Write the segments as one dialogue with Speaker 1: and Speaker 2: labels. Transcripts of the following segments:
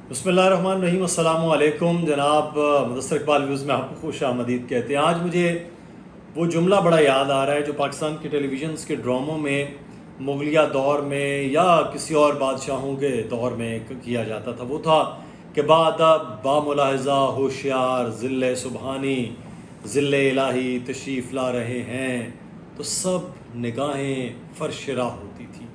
Speaker 1: بسم اللہ الرحمن الرحیم۔ السلام علیکم جناب، مدثر اقبال ویوز میں آپ کو خوش آمدید کہتے ہیں۔ آج مجھے وہ جملہ بڑا یاد آ رہا ہے جو پاکستان کے ٹیلی ویژنز کے ڈراموں میں مغلیہ دور میں یا کسی اور بادشاہوں کے دور میں کیا جاتا تھا۔ وہ تھا کہ بادب با ملاحظہ ہوشیار ذل سبحانی ذل الہی تشریف لا رہے ہیں، تو سب نگاہیں فرش راہ ہوتی تھی،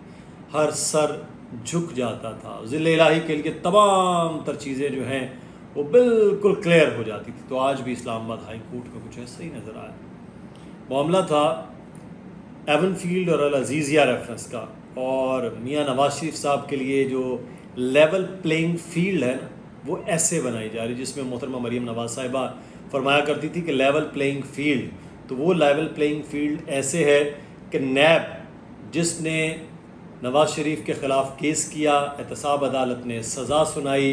Speaker 1: ہر سر جھک جاتا تھا۔ ذل الہی کے لیے تمام تر چیزیں جو ہیں وہ بالکل کلیئر ہو جاتی تھی۔ تو آج بھی اسلام آباد ہائی کورٹ میں کچھ ایسا ہی نظر آیا۔ معاملہ تھا ایون فیلڈ اور العزیزیہ ریفرنس کا، اور میاں نواز شریف صاحب کے لیے جو لیول پلینگ فیلڈ ہے نا، وہ ایسے بنائی جا رہی، جس میں محترمہ مریم نواز صاحبہ فرمایا کرتی تھی کہ لیول پلینگ فیلڈ، تو وہ لیول پلینگ فیلڈ ایسے ہے کہ نیب جس نے نواز شریف کے خلاف کیس کیا، احتساب عدالت نے سزا سنائی،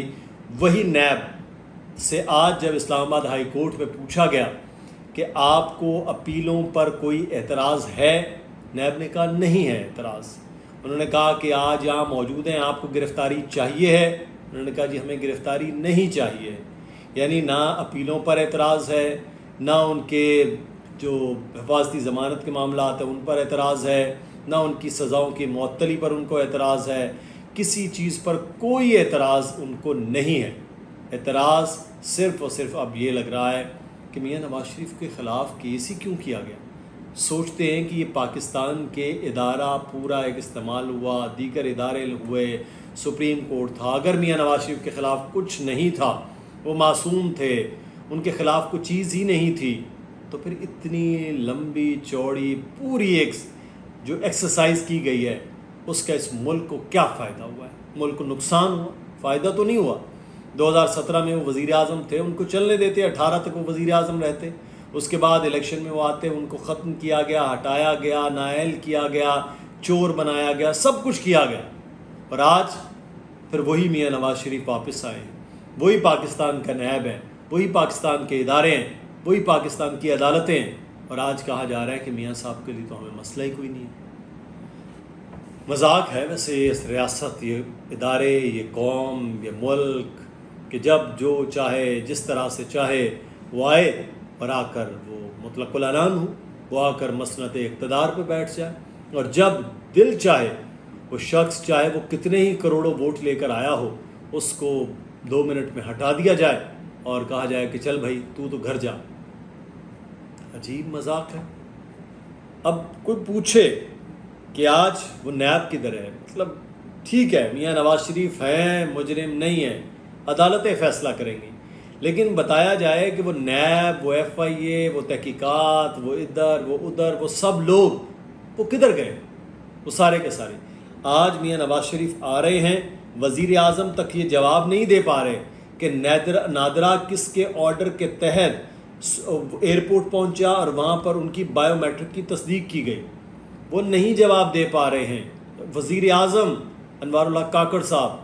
Speaker 1: وہی نیب سے آج جب اسلام آباد ہائی کورٹ میں پوچھا گیا کہ آپ کو اپیلوں پر کوئی اعتراض ہے، نیب نے کہا نہیں ہے اعتراض۔ انہوں نے کہا کہ آج یہاں موجود ہیں، آپ کو گرفتاری چاہیے ہے؟ انہوں نے کہا جی ہمیں گرفتاری نہیں چاہیے۔ یعنی نہ اپیلوں پر اعتراض ہے، نہ ان کے جو حفاظتی ضمانت کے معاملات ہیں ان پر اعتراض ہے، نہ ان کی سزاؤں کی معطلی پر ان کو اعتراض ہے، کسی چیز پر کوئی اعتراض ان کو نہیں ہے۔ اعتراض صرف اور صرف اب یہ لگ رہا ہے کہ میاں نواز شریف کے خلاف کیس ہی کیوں کیا گیا۔ سوچتے ہیں کہ یہ پاکستان کے ادارہ پورا ایک استعمال ہوا، دیگر ادارے ہوئے، سپریم کورٹ تھا، اگر میاں نواز شریف کے خلاف کچھ نہیں تھا، وہ معصوم تھے، ان کے خلاف کوئی چیز ہی نہیں تھی، تو پھر اتنی لمبی چوڑی پوری ایک جو ایکسرسائز کی گئی ہے، اس کا اس ملک کو کیا فائدہ ہوا ہے؟ ملک کو نقصان ہوا، فائدہ تو نہیں ہوا۔ 2017 میں وہ وزیر اعظم تھے، ان کو چلنے دیتے، 18 تک وہ وزیر اعظم رہتے، اس کے بعد الیکشن میں وہ آتے، ان کو ختم کیا گیا، ہٹایا گیا، نااہل کیا گیا، چور بنایا گیا، سب کچھ کیا گیا، اور آج پھر وہی میاں نواز شریف واپس آئے ہیں، وہی پاکستان کا نیب ہے، وہی پاکستان کے ادارے ہیں، وہی پاکستان کی عدالتیں ہیں، اور آج کہا جا رہا ہے کہ میاں صاحب کے لیے تو ہمیں مسئلہ ہی کوئی نہیں ہے۔ مذاق ہے ویسے یہ ریاست، یہ ادارے، یہ قوم، یہ ملک، کہ جب جو چاہے جس طرح سے چاہے وہ آئے اور آ کر وہ مطلق الاعلان ہو، وہ آ کر مسند اقتدار پہ بیٹھ جائے، اور جب دل چاہے وہ شخص، چاہے وہ کتنے ہی کروڑوں ووٹ لے کر آیا ہو، اس کو 2 منٹ میں ہٹا دیا جائے اور کہا جائے کہ چل بھائی تو گھر جا۔ عجیب مذاق ہے۔ اب کوئی پوچھے کہ آج وہ نیب کدھر ہے، مطلب ٹھیک ہے میاں نواز شریف ہیں، مجرم نہیں ہیں، عدالتیں فیصلہ کریں گی، لیکن بتایا جائے کہ وہ نیب، وہ ایف آئی اے، وہ تحقیقات، وہ ادھر وہ ادھر، وہ سب لوگ وہ کدھر گئے؟ وہ سارے کے سارے آج میاں نواز شریف آ رہے ہیں، وزیر اعظم تک یہ جواب نہیں دے پا رہے کہ نادرہ کس کے آرڈر کے تحت ایئرپورٹ پہنچا اور وہاں پر ان کی بائیو میٹرک کی تصدیق کی گئی، وہ نہیں جواب دے پا رہے ہیں۔ وزیر اعظم انوار اللہ کاکڑ صاحب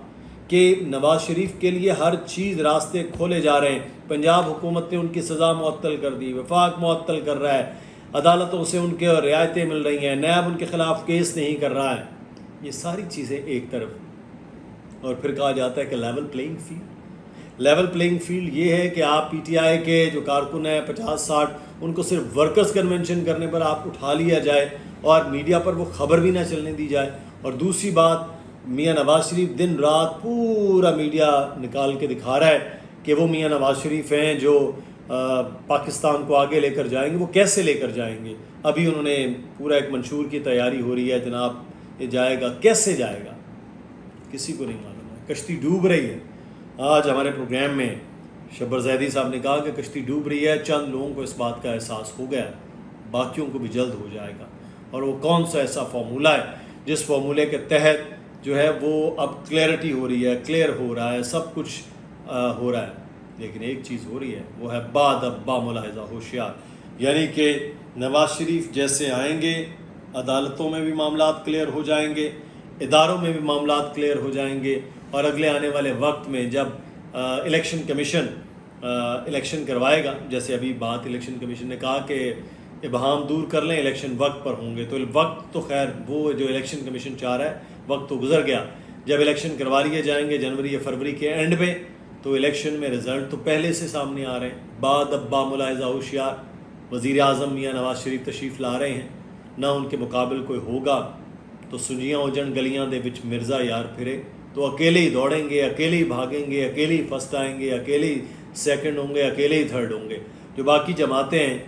Speaker 1: کہ نواز شریف کے لیے ہر چیز راستے کھولے جا رہے ہیں، پنجاب حکومت نے ان کی سزا معطل کر دی، وفاق معطل کر رہا ہے، عدالتوں سے ان کے رعایتیں مل رہی ہیں، نیب ان کے خلاف کیس نہیں کر رہا ہے، یہ ساری چیزیں ایک طرف، اور پھر کہا جاتا ہے کہ level playing field. Level playing field یہ ہے کہ آپ پی ٹی آئی کے جو کارکن ہیں 50-60، ان کو صرف ورکرز کنونشن کرنے پر آپ اٹھا لیا جائے اور میڈیا پر وہ خبر بھی نہ چلنے دی جائے، اور دوسری بات میاں نواز شریف دن رات پورا میڈیا نکال کے دکھا رہا ہے کہ وہ میاں نواز شریف ہیں جو پاکستان کو آگے لے کر جائیں گے۔ وہ کیسے لے کر جائیں گے؟ ابھی انہوں نے پورا ایک منشور کی تیاری ہو رہی ہے جناب، یہ جائے گا، کیسے جائے گا کسی کو نہیں معلوم ہے، کشتی ڈوب رہی ہے۔ آج ہمارے پروگرام میں شبر زیدی صاحب نے کہا کہ کشتی ڈوب رہی ہے، چند لوگوں کو اس بات کا احساس ہو گیا، باقیوں کو بھی جلد ہو جائے گا، اور وہ کون سا ایسا فارمولہ ہے جس فارمولے کے تحت جو ہے وہ اب کلیئرٹی ہو رہی ہے، کلیئر ہو رہا ہے، سب کچھ ہو رہا ہے، لیکن ایک چیز ہو رہی ہے، وہ ہے بادب با ملاحظہ ہوشیار، یعنی کہ نواز شریف جیسے آئیں گے عدالتوں میں بھی معاملات کلیئر ہو جائیں گے، اداروں میں بھی معاملات کلیئر ہو جائیں گے، اور اگلے آنے والے وقت میں جب الیکشن کمیشن الیکشن کروائے گا، جیسے ابھی بات الیکشن کمیشن نے کہا کہ ابہام دور کر لیں، الیکشن وقت پر ہوں گے، تو وقت تو خیر وہ جو الیکشن کمیشن چاہ رہا ہے وقت تو گزر گیا، جب الیکشن کروا لیے جائیں گے جنوری یا فروری کے اینڈ پہ تو الیکشن میں رزلٹ تو پہلے سے سامنے آ رہے ہیں. بعد ابا ملاحظہ ہوشیار وزیر اعظم میاں نواز شریف تشریف لا رہے ہیں, نہ ان کے مقابل کوئی ہوگا تو سنجیاں اجڑ گلیاں دے وچ مرزا یار پھرے تو اکیلے ہی دوڑیں گے, اکیلے ہی بھاگیں گے, اکیلے ہی فرسٹ آئیں گے, اکیلے ہی سیکنڈ ہوں گے, اکیلے ہی تھرڈ ہوں گے. جو باقی جماعتیں ہیں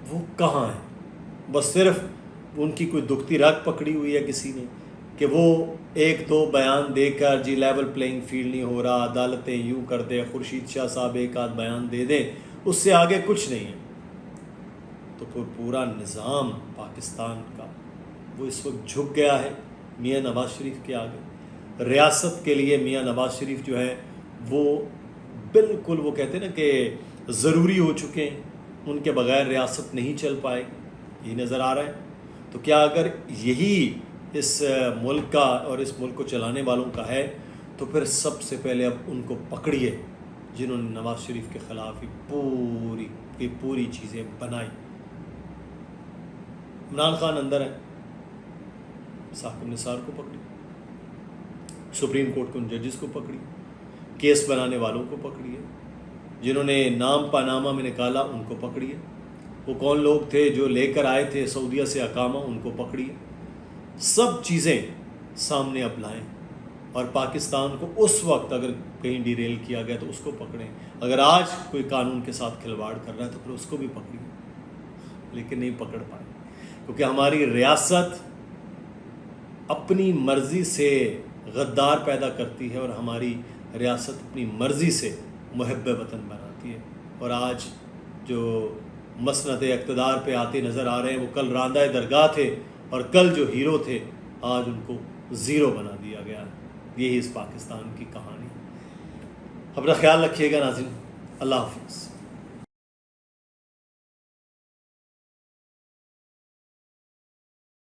Speaker 1: وہ کہاں ہیں؟ بس صرف ان کی کوئی دکھتی رگ پکڑی ہوئی ہے کسی نے کہ وہ ایک دو بیان دے کر جی لیول پلینگ فیلڈ نہیں ہو رہا, عدالتیں یوں کر دے, خورشید شاہ صاحب ایک آدھ بیان دے دیں, اس سے آگے کچھ نہیں ہے. تو کوئی پورا نظام پاکستان کا وہ اس وقت جھک گیا ہے میاں نواز شریف کے آگے. ریاست کے لیے میاں نواز شریف جو ہے وہ بالکل وہ کہتے ہیں نا کہ ضروری ہو چکے ہیں, ان کے بغیر ریاست نہیں چل پائے گی, یہی نظر آ رہا ہے. تو کیا اگر یہی اس ملک کا اور اس ملک کو چلانے والوں کا ہے تو پھر سب سے پہلے اب ان کو پکڑیے جنہوں نے نواز شریف کے خلاف ہی پوری چیزیں بنائی. عمران خان اندر ہے, ثاقب نثار کو پکڑی, سپریم کورٹ کے ان ججز کو پکڑی, کیس بنانے والوں کو پکڑیے, جنہوں نے نام پانامہ میں نکالا ان کو پکڑیے, وہ کون لوگ تھے جو لے کر آئے تھے سعودیہ سے اقامہ ان کو پکڑیے. سب چیزیں سامنے اب لائیں اور پاکستان کو اس وقت اگر کہیں ڈیریل کیا گیا تو اس کو پکڑیں. اگر آج کوئی قانون کے ساتھ کھلواڑ کر رہا ہے تو پھر اس کو بھی پکڑیے, لیکن نہیں پکڑ پائے کیونکہ ہماری ریاست اپنی مرضی سے غدار پیدا کرتی ہے اور ہماری ریاست اپنی مرضی سے محب وطن بناتی ہے. اور آج جو مسند اقتدار پہ آتے نظر آ رہے ہیں وہ کل راندہ درگاہ تھے اور کل جو ہیرو تھے آج ان کو زیرو بنا دیا گیا. یہی اس پاکستان کی کہانی. اپنا خیال رکھیے گا ناظرین, اللہ حافظ.